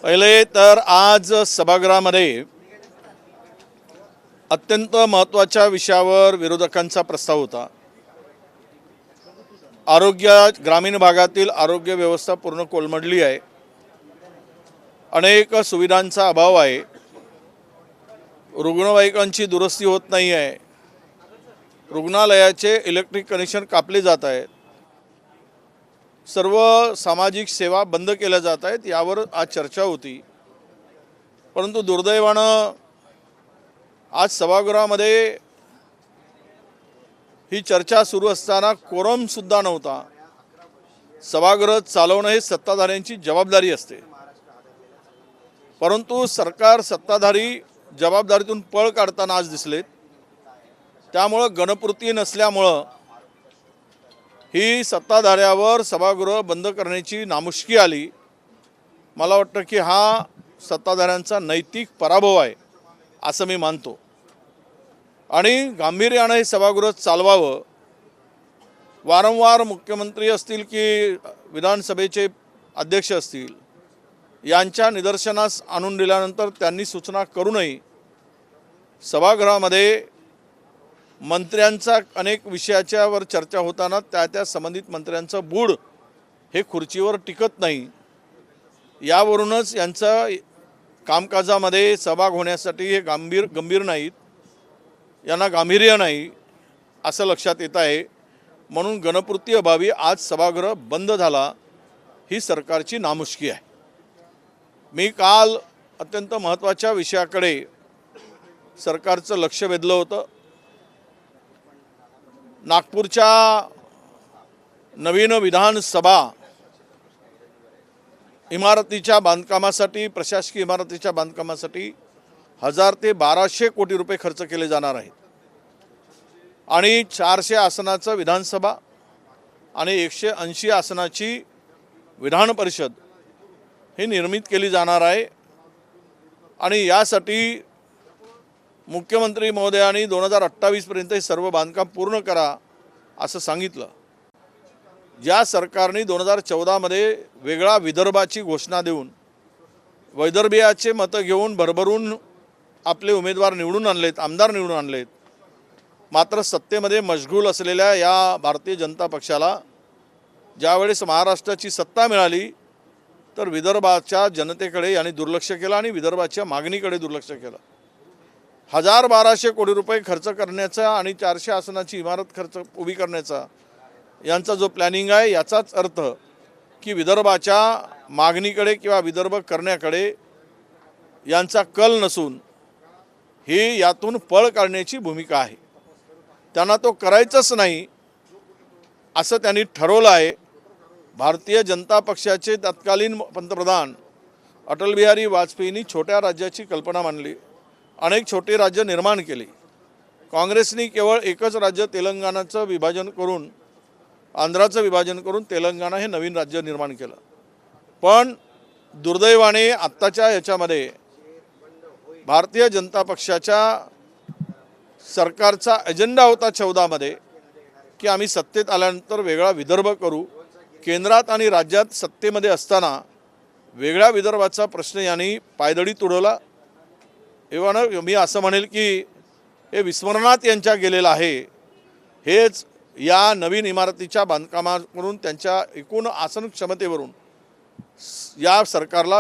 पहिले तर आज सभागृहामध्ये अत्यंत महत्त्वाच्या विषयावर विरोधकांचा प्रस्ताव होता। ग्रामीण भागातील आरोग्य व्यवस्था पूर्ण कोलमडली आहे। अनेक सुविधांचा अभाव आहे। रुग्णवाहिकांची दुरुस्ती होत नाही आहे। रुग्णालयाचे इलेक्ट्रिक कनेक्शन कापले जात आहेत। सर्व सामाजिक सेवा बंद केल्या जात आहेत। यावर आज चर्चा होती, परंतु दुर्दैवानं आज सभागृहामध्ये ही चर्चा सुरू असताना कोरम सुद्धा नव्हता। सभागृह चालवणं हे सत्ताधाऱ्यांची जबाबदारी असते, परंतु सरकार सत्ताधारी जबाबदारीतून पळ काढताना आज दिसलेत। त्यामुळे गणपूर्ती नसल्यामुळे ही सत्ताधाऱ्यावर सभागृह बंद करण्याची नामुष्की आली। मला वाटतं की हा सत्ताधाऱ्यांचा नैतिक पराभव आहे असं मी मानतो आणि गांभीर्याने हे सभागृह चालवावं। वारंवार मुख्यमंत्री असतील की विधानसभेचे अध्यक्ष असतील यांच्या निदर्शनास आणून दिल्यानंतर त्यांनी सूचना करूनही सभागृहामध्ये मंत्र्यांचा अनेक विषयाच्यावर चर्चा होताना त्या संबंधित मंत्र्यांचं बूड हे खुर्चीवर टिकत नाही। यावरूनच यांचा कामकाजामध्ये सहभाग होण्यासाठी हे गंभीर नाहीत, यांना गांभीर्य नाही असं लक्षात येत आहे। म्हणून गणपूर्ती अभावी आज सभागृह बंद झाला, ही सरकारची नामुष्की आहे। मी काल अत्यंत महत्त्वाच्या विषयाकडे सरकारचं लक्ष वेधलं होतं। नागपूरच्या नवीन विधानसभा इमारतीच्या बांधकामासाठी, प्रशासकीय इमारतीच्या बांधकामासाठी 1000 ते 1200 कोटी रुपये खर्च केले जाणार आहेत आणि 400 आसनाचं विधानसभा आणि 180 आसनाची विधान परिषद ही निर्मित केली जाणार आहे आणि यासाठी मुख्यमंत्री महोदयांनी 2028 पर्यंत हे सर्व बांधकाम पूर्ण करा असं सांगितलं। ज्या सरकारने 2014 मध्ये वेगळा विदर्भाची घोषणा देऊन वैदर्भीयाचे मतं घेऊन भरभरून आपले उमेदवार निवडून आणलेत, आमदार निवडून आणलेत, मात्र सत्तेमध्ये मशगूल असलेल्या या भारतीय जनता पक्षाला ज्यावेळेस महाराष्ट्राची सत्ता मिळाली तर विदर्भाच्या जनतेकडे यांनी दुर्लक्ष केलं आणि विदर्भाच्या मागणीकडे दुर्लक्ष केलं। 1000-1200 कोटी रुपये खर्च करण्याचा आणि 400 आसनाची इमारत खर्च उभी करण्याचा यांचा जो प्लॅनिंग आहे, याचाच अर्थ की विदर्भाच्या मागणीकडे किंवा विदर्भ करण्याकडे यांचा कल नसून ही यातून पळ काढण्याची भूमिका आहे। त्यांना तो करायचंच नाही असं त्यांनी ठरवलं आहे। भारतीय जनता पक्षाचे तत्कालीन पंतप्रधान अटल बिहारी वाजपेयींनी छोट्या राज्याची कल्पना मांडली, अनेक छोटे राज्य निर्माण केले। काँग्रेसने केवळ एकच राज्य तेलंगणाचं विभाजन करून, आंध्राचं विभाजन करून तेलंगणा हे नवीन राज्य निर्माण केलं। पण दुर्दैवाने आत्ताच्या याच्यामध्ये भारतीय जनता पक्षाच्या सरकारचा एजेंडा होता 14 मध्ये की आम्ही सत्तेत आल्यानंतर वेगळा विदर्भ करू। केंद्रात आणि राज्यात सत्तेमध्ये असताना वेगळ्या विदर्भाचा प्रश्न यांनी पायदळी तुडवला। एव्हा मी असं म्हणेल की हे विस्मरणात यांच्या गेलेलं आहे। हेच या नवीन इमारतीच्या बांधकामावरून, त्यांच्या एकूण आसन क्षमतेवरून या सरकारला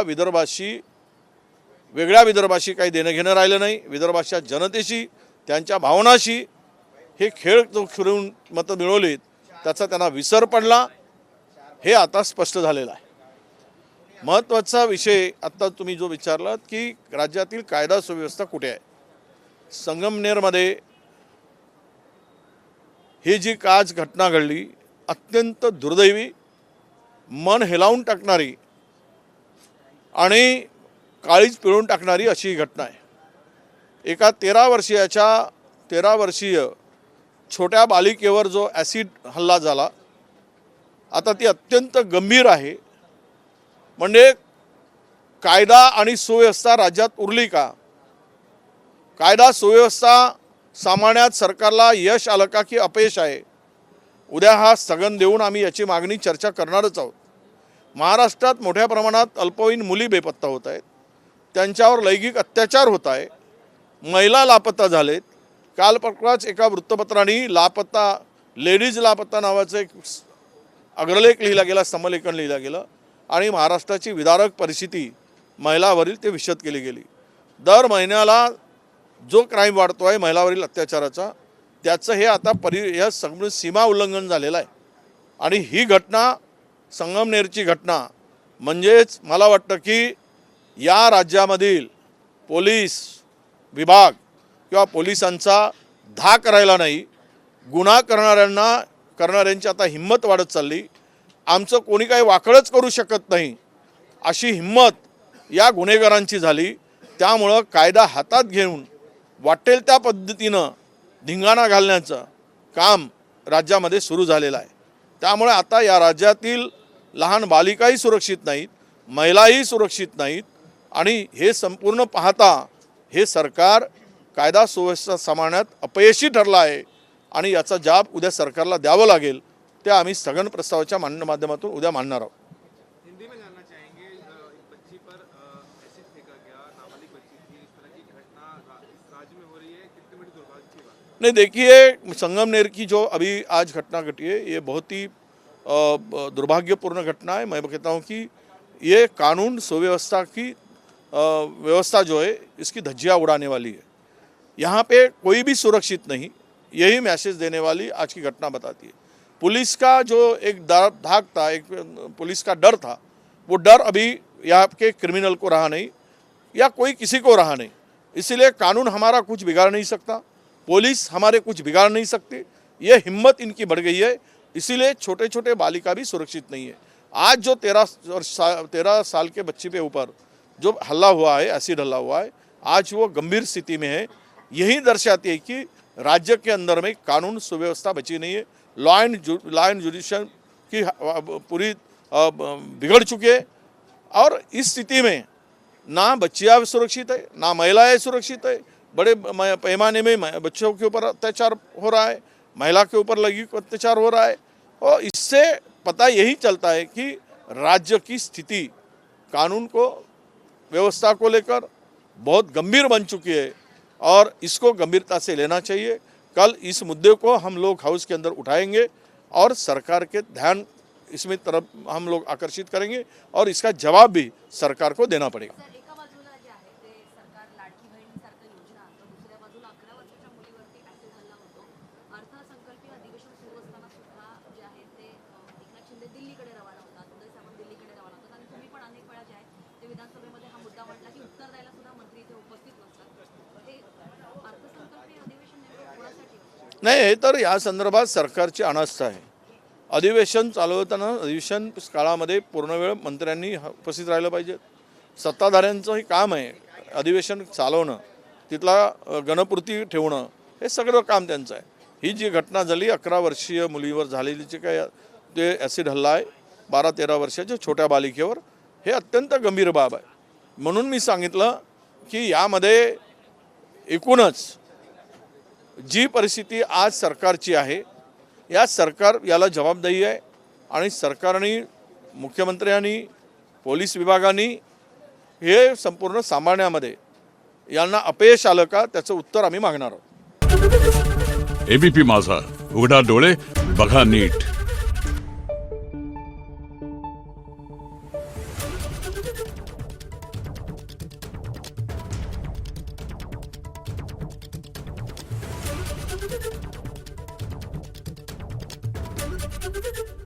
वेगळ्या विदर्भाशी काही देणं घेणं राहिलं नाही। विदर्भाच्या जनतेशी, त्यांच्या भावनाशी हे खेळ फिरवून मतं मिळवलीत, त्याचा त्यांना विसर पडला, हे आता स्पष्ट झालेलं आहे। महत्त्वाचा विषय आत्ता तुम्ही जो विचारलात की राज्यातील कायदा सुव्यवस्था कुठे आहे। संगमनेरमध्ये ही जी आज घटना घडली, अत्यंत दुर्दैवी, मन हेलावून टाकणारी आणि काळीज पिळून टाकणारी अशी घटना आहे। एका 13 वर्षीय छोट्या बालिकेवर जो ॲसिड हल्ला झाला, आता ती अत्यंत गंभीर आहे। म्हणजे कायदा आणि सुव्यवस्था राज्यात उरली का? कायदा सुव्यवस्था सांभाळण्यात सरकारला यश आलं का की अपयश आहे? उद्या हा स्थगन देऊन आम्ही याची मागणी चर्चा करणारच आहोत। महाराष्ट्रात मोठ्या प्रमाणात अल्पवयीन मुली बेपत्ता होत आहेत, त्यांच्यावर लैंगिक अत्याचार होत आहे, महिला लापता झालेत. काल परवाच एका वृत्तपत्राने लापता लेडीज लापता नावाचं एक अग्रलेख लिहिला गेला, समलेखन लिहिलं गेलं आणि महाराष्ट्राची विदारक परिस्थिती महिलावरील ते विशद केली गेली. दर महिन्याला जो क्राईम वाढतो आहे महिलावरील अत्याचाराचा, त्याचं हे आता या सगळं सीमा उल्लंघन झालेलं आहे. आणि ही घटना संगमनेरची घटना म्हणजेच मला वाटतं की या राज्यामधील पोलीस विभाग किंवा पोलिसांचा धाक राहिला नाही. गुन्हा करणाऱ्यांची आता हिंमत वाढत चालली. आमचं कोणी काही वाकडंच करू शकत नाही अशी हिंमत या गुन्हेगारांची झाली. त्यामुळं कायदा हातात घेऊन वाटेल त्या पद्धतीनं धिंगाणा घालण्याचं काम राज्यामध्ये सुरू झालेलं आहे. त्यामुळे आता या राज्यातील लहान बालिकाही सुरक्षित नाहीत, महिलाही सुरक्षित नाहीत. आणि हे संपूर्ण पाहता हे सरकार कायदा सुव्यवस्था सांभाळण्यात अपयशी ठरलं आहे आणि याचा जाब उद्या सरकारला द्यावं लागेल. ते आम्ही स्थगन प्रस्तावाच्या माध्यमातून उद्या मांडणार आहोत. हिंदी में जानना चाहेंगे, बच्ची पर एसिड फेंका गया, नाबालिग बच्ची थी, इस तरह की घटना राज्य में हो रही है, कितनी बड़ी दुर्भाग्य की बात? नहीं, देखिए संगमनेर की जो अभी आज घटना घटी है ये बहुत ही दुर्भाग्यपूर्ण घटना है. मैं कहता हूँ कि ये कानून सुव्यवस्था की व्यवस्था जो है इसकी धज्जियाँ उड़ाने वाली है. यहाँ पे कोई भी सुरक्षित नहीं, यही मैसेज देने वाली आज की घटना बताती है. पुलिस का जो एक धाक था, एक पुलिस का डर था, वो डर अभी यहाँ के क्रिमिनल को रहा नहीं या कोई किसी को रहा नहीं. इसीलिए कानून हमारा कुछ बिगाड़ नहीं सकता, पुलिस हमारे कुछ बिगाड़ नहीं सकती. ये हिम्मत इनकी बढ़ गई है, इसीलिए छोटे छोटे बालिका भी सुरक्षित नहीं है. आज जो 13 साल के बच्ची पे ऊपर जो हल्ला हुआ है, एसिड हल्ला हुआ है, आज वो गंभीर स्थिति में है. यही दर्शाती है कि राज्य के अंदर में कानून सुव्यवस्था बची नहीं है. लॉ एंड जुडिशियल की पूरी बिगड़ चुकी है. और इस स्थिति में ना बच्चियाँ सुरक्षित है, ना महिलाएं सुरक्षित है. बड़े पैमाने में बच्चों के ऊपर अत्याचार हो रहा है, महिला के ऊपर लैंगिक अत्याचार हो रहा है. और इससे पता यही चलता है कि राज्य की स्थिति कानून को व्यवस्था को लेकर बहुत गंभीर बन चुकी है और इसको गंभीरता से लेना चाहिए. कल इस मुद्दे को हम लोग हाउस के अंदर उठाएंगे और सरकार के ध्यान इसमें तरफ हम लोग आकर्षित करेंगे और इसका जवाब भी सरकार को देना पड़ेगा. एका बाजूला जे आहे ते सरकार लाडकी बहीणसारख्या योजना आणतं, दुसऱ्या बाजूला 11 वर्षाच्या मुलीवरती ऍसिड हल्ला होतो. अर्थसंकल्पीय अधिवेशन सुरू असताना सुद्धा जे आहे ते एकनाथ शिंदे दिल्लीकडे रवाना होतात, उदय सामंत दिल्लीकडे रवाना होतात आणि तुम्ही पण अनेक वेळा जे आहे ते विधानसभेमध्ये हा मुद्दा मांडला की उत्तर द्यायला सुद्धा मंत्री इथे उपस्थित नसतात. हे अर्थसंकल्पीय अधिवेशन नेमकं कोणासाठी होतं? नाही, हे तर या संदर्भात सरकारची अनास्था आहे. अधिवेशन चालवताना अधिवेशन काळामध्ये पूर्ण वेळ मंत्र्यांनी उपस्थित राहिलं पाहिजे. सत्ताधाऱ्यांचं हे काम आहे अधिवेशन चालवणं, तिथला गणपूर्ती ठेवणं, हे सगळं काम त्यांचं आहे. ही जी घटना झाली 11 वर्षीय मुलीवर झालेली जे काय ते ॲसिड हल्ला आहे 12-13 वर्षाच्या छोट्या बालिकेवर, हे अत्यंत गंभीर बाब आहे. म्हणून मी सांगितलं की यामध्ये एकूणच जी परिस्थिती आज सरकारची आहे, या सरकार याला जबाबदारी आहे आणि सरकारने, मुख्यमंत्र्यांनी, पोलीस विभागाने हे संपूर्ण सांभाळण्यामध्ये यांना अपयश आलं का त्याचं उत्तर आम्ही मागणार आहोत. एबीपी माझा, उघडा डोळे बघा नीट. Thank you.